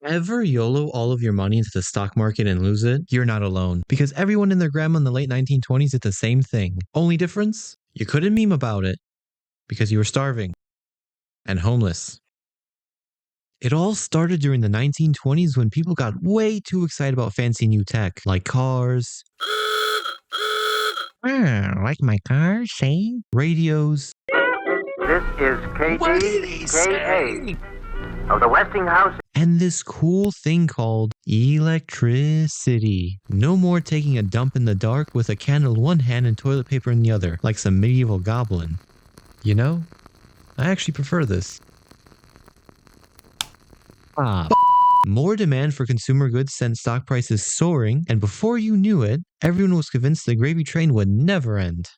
Ever YOLO all of your money into the stock market and lose it? You're not alone, because everyone and their grandma in the late 1920s did the same thing. Only difference? You couldn't meme about it, because you were starving and homeless. It all started during the 1920s when people got way too excited about fancy new tech, like cars, like my car, say, radios. This is KDKA of the Westinghouse. And this cool thing called electricity. No more taking a dump in the dark with a candle in one hand and toilet paper in the other, like some medieval goblin. You know, I actually prefer this. More demand for consumer goods sent stock prices soaring, and before you knew it, everyone was convinced the gravy train would never end.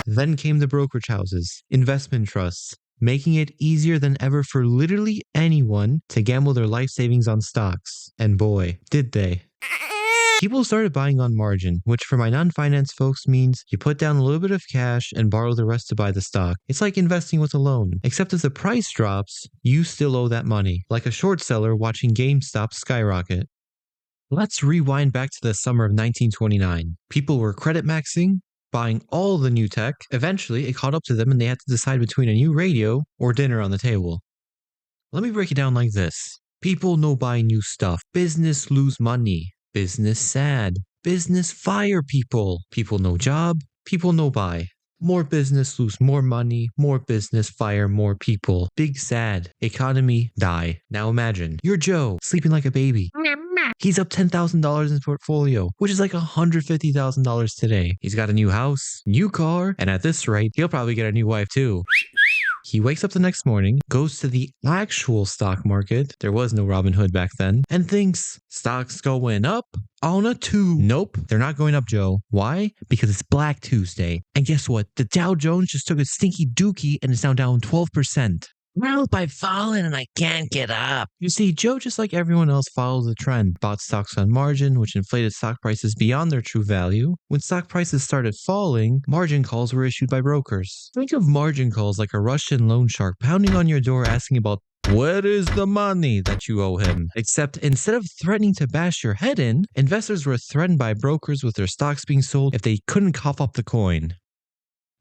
Then came the brokerage houses, investment trusts, making it easier than ever for literally anyone to gamble their life savings on stocks. And boy, did they. People started buying on margin, which for my non-finance folks means you put down a little bit of cash and borrow the rest to buy the stock. It's like investing with a loan, except if the price drops, you still owe that money, like a short seller watching GameStop skyrocket. Let's rewind back to the summer of 1929. People were credit maxing, buying all the new tech. Eventually, it caught up to them and they had to decide between a new radio or dinner on the table. Let me break it down like this. People no buy new stuff. Business lose money. Business sad. Business fire people. People no job. People no buy. More business lose more money. More business fire more people. Big sad. Economy die. Now imagine, you're Joe, sleeping like a baby. He's up $10,000 in his portfolio, which is like $150,000 today. He's got a new house, new car, and at this rate, he'll probably get a new wife too. He wakes up the next morning, goes to the actual stock market, there was no Robin Hood back then, and thinks, stocks going up on a tube. Nope, they're not going up, Joe. Why? Because it's Black Tuesday. And guess what? The Dow Jones just took a stinky dookie and is now down 12%. Well, I've fallen and I can't get up. You see, Joe, just like everyone else, followed the trend, bought stocks on margin, which inflated stock prices beyond their true value. When stock prices started falling, margin calls were issued by brokers. Think of margin calls like a Russian loan shark pounding on your door asking about what is the money that you owe him? Except instead of threatening to bash your head in, investors were threatened by brokers with their stocks being sold if they couldn't cough up the coin.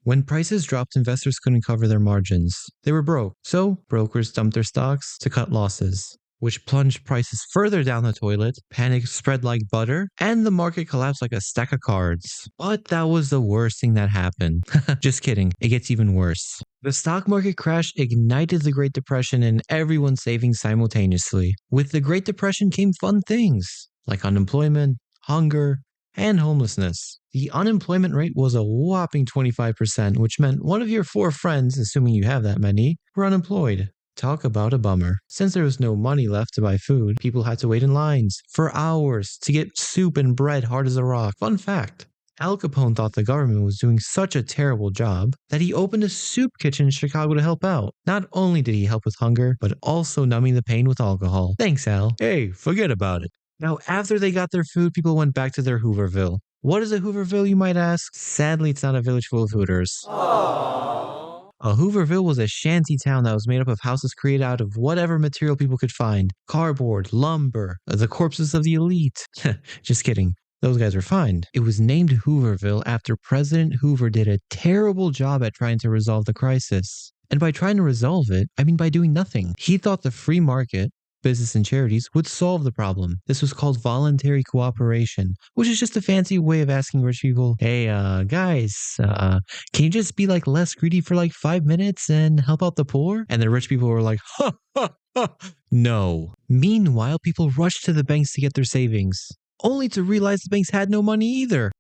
When prices dropped, investors couldn't cover their margins. They were broke, so brokers dumped their stocks to cut losses, which plunged prices further down the toilet, panic spread like butter, and the market collapsed like a stack of cards. But that was the worst thing that happened. Just kidding, it gets even worse. The stock market crash ignited the Great Depression and everyone's savings simultaneously. With the Great Depression came fun things, like unemployment, hunger, and homelessness. The unemployment rate was a whopping 25%, which meant one of your 4 friends, assuming you have that many, were unemployed. Talk about a bummer. Since there was no money left to buy food, people had to wait in lines for hours to get soup and bread hard as a rock. Fun fact, Al Capone thought the government was doing such a terrible job that he opened a soup kitchen in Chicago to help out. Not only did he help with hunger, but also numbing the pain with alcohol. Thanks, Al. Hey, forget about it. Now, after they got their food, people went back to their Hooverville. What is a Hooverville, you might ask? Sadly, it's not a village full of Hooters. Aww. A Hooverville was a shanty town that was made up of houses created out of whatever material people could find. Cardboard, lumber, the corpses of the elite. Just kidding. Those guys were fine. It was named Hooverville after President Hoover did a terrible job at trying to resolve the crisis. And by trying to resolve it, I mean by doing nothing. He thought the free market, business and charities, would solve the problem. This was called voluntary cooperation, which is just a fancy way of asking rich people, hey, guys, can you just be like less greedy for like 5 minutes and help out the poor? And the rich people were like, ha, ha, ha, no. Meanwhile, people rushed to the banks to get their savings, only to realize the banks had no money either.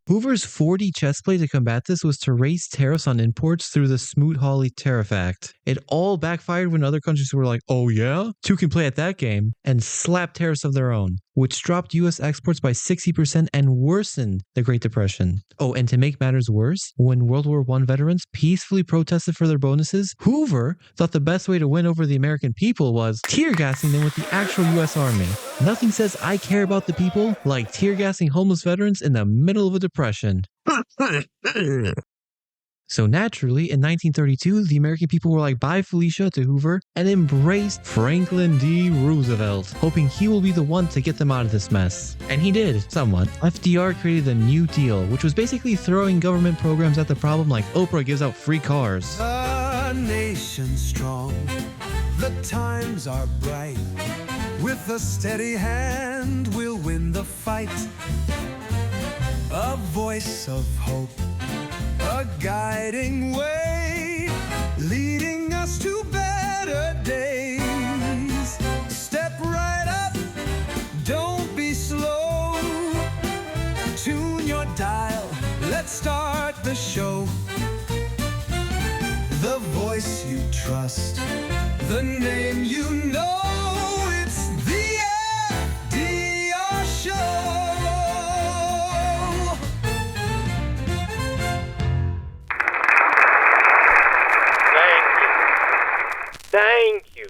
Hoover's 4D chess play to combat this was to raise tariffs on imports through the Smoot-Hawley Tariff Act. It all backfired when other countries were like, oh yeah? 2 can play at that game, and slapped tariffs of their own, which dropped US exports by 60% and worsened the Great Depression. Oh, and to make matters worse, when World War I veterans peacefully protested for their bonuses, Hoover thought the best way to win over the American people was tear gassing them with the actual US Army. Nothing says I care about the people like tear gassing homeless veterans in the middle of a depression. So naturally, in 1932, the American people were like, bye Felicia to Hoover, and embraced Franklin D. Roosevelt, hoping he will be the one to get them out of this mess. And he did, somewhat. FDR created the New Deal, which was basically throwing government programs at the problem like Oprah gives out free cars. A nation strong, the times are bright. With a steady hand, we'll win the fight. A voice of hope, a guiding way, leading us to better days. Step right up, don't be slow. Tune your dial, let's start the show. The voice you trust, the name you know, it's the FDR Show. Thank you.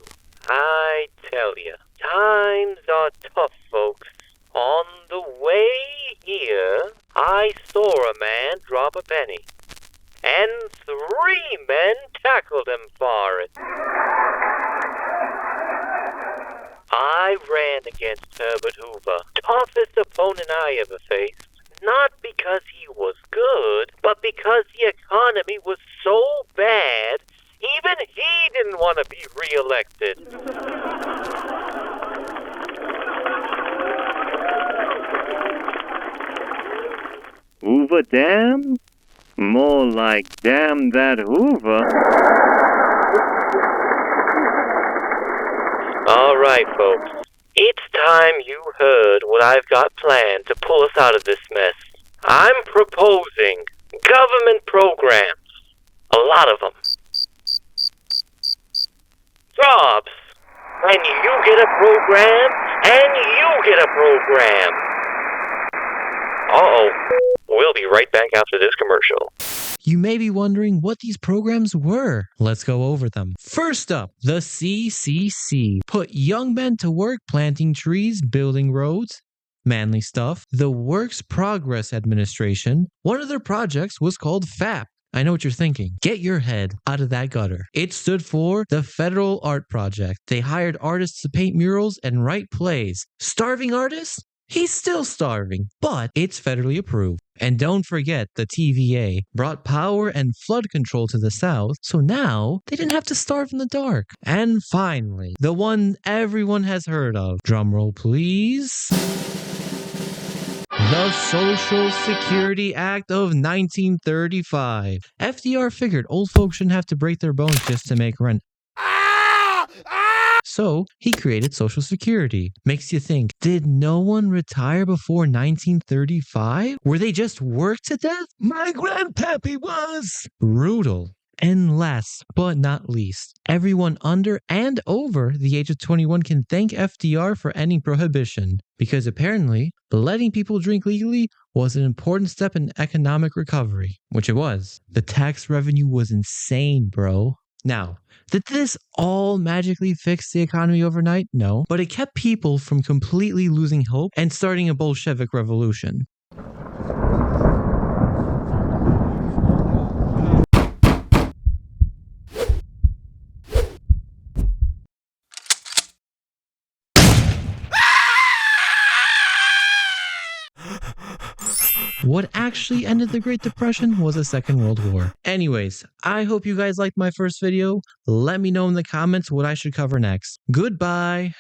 I tell you, times are tough, folks. On the way here, I saw a man drop a penny, and 3 men tackled him for it. I ran against Herbert Hoover, toughest opponent I ever faced. Not because he was good, but because the economy was so bad, even he didn't want to be reelected. Hoover Dam? More like damn that Hoover. All right, folks. It's time you heard what I've got planned to pull us out of this mess. I'm proposing government programs. A lot of them. Jobs. And you get a program, and you get a program. Uh-oh. We'll be right back after this commercial. You may be wondering what these programs were. Let's go over them. First up, the CCC. Put young men to work planting trees, building roads. Manly stuff. The Works Progress Administration. One of their projects was called FAP. I know what you're thinking. Get your head out of that gutter. It stood for the Federal Art Project. They hired artists to paint murals and write plays. Starving artists? He's still starving, but it's federally approved. And don't forget, the TVA brought power and flood control to the South, so now they didn't have to starve in the dark. And finally, the one everyone has heard of. Drumroll, please. The Social Security Act of 1935. FDR figured old folks shouldn't have to break their bones just to make rent. So he created Social Security. Makes you think, did no one retire before 1935? Were they just worked to death? My grandpappy was! Brutal. And last but not least, everyone under and over the age of 21 can thank FDR for ending prohibition, because apparently letting people drink legally was an important step in economic recovery, which it was. The tax revenue was insane, bro. Now, did this all magically fix the economy overnight? No, but it kept people from completely losing hope and starting a Bolshevik revolution. What actually ended the Great Depression was the Second World War. Anyways, I hope you guys liked my first video. Let me know in the comments what I should cover next. Goodbye!